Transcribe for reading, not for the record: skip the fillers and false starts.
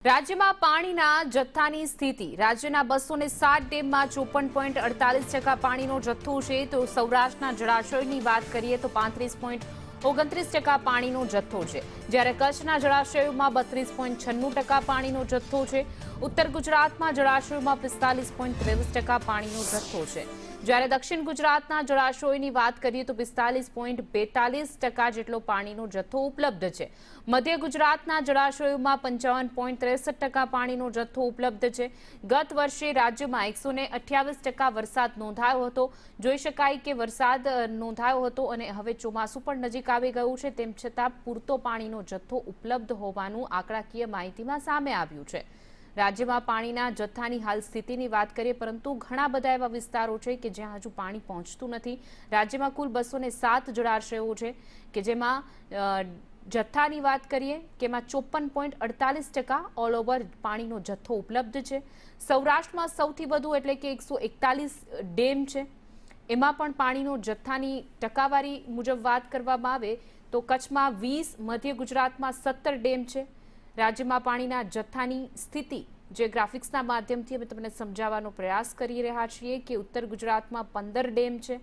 રાજ્યમાં પાણીના જથ્થાની સ્થિતિ રાજ્યના 207 ડેમમાં 54.48% પાણીનો જથ્થો છે તો સૌરાષ્ટ્રના જળાશયોની વાત કરીએ તો 35.29% પાણીનો જથ્થો છે જ્યારે કચ્છના જળાશયોમાં 32.96% પાણીનો જથ્થો છે ઉત્તર ગુજરાતમાં જળાશયોમાં 45.23% પાણીનો જથ્થો છે જ્યારે દક્ષિણ ગુજરાતના જળાશયોની વાત કરીએ તો 45.42% જેટલો પાણીનો જથ્થો ઉપલબ્ધ છે મધ્ય ગુજરાતના જળાશયોમાં 55.63% પાણીનો જથ્થો ઉપલબ્ધ છે ગત વર્ષે રાજ્યમાં 128% વરસાદ નોંધાયો હતો જોઈ શકાય કે વરસાદ નોંધાયો હતો અને હવે ચોમાસું પણ નજીક આવી ગયું છે તેમ છતાં પૂરતો પાણીનો જથ્થો ઉપલબ્ધ હોવાનું આંકડાકીય માહિતીમાં સામે આવ્યું છે રાજ્યમાં પાણીના જથ્થાની હાલ સ્થિતિની વાત કરીએ પરંતુ ઘણા બધા એવા વિસ્તારો છે કે જ્યાં હજુ પાણી પહોંચતું નથી રાજ્યમાં કુલ 207 જળાશયો છે કે જેમાં જથ્થાની વાત કરીએ કે એમાં 54.48% ઓલ ઓવર પાણીનો જથ્થો ઉપલબ્ધ છે સૌરાષ્ટ્રમાં સૌથી વધુ એટલે કે 141 ડેમ છે એમાં પણ પાણીનો જથ્થાની ટકાવારી મુજબ વાત કરવામાં આવે તો કચ્છમાં 20 મધ્ય ગુજરાતમાં 17 ડેમ છે રાજ્યમાં પાણીના જથ્થાની સ્થિતિ જે ગ્રાફિક્સના માધ્યમથી અમે તમને સમજાવવાનો પ્રયાસ કરી રહ્યા છીએ કે ઉત્તર ગુજરાતમાં 15 ડેમ છે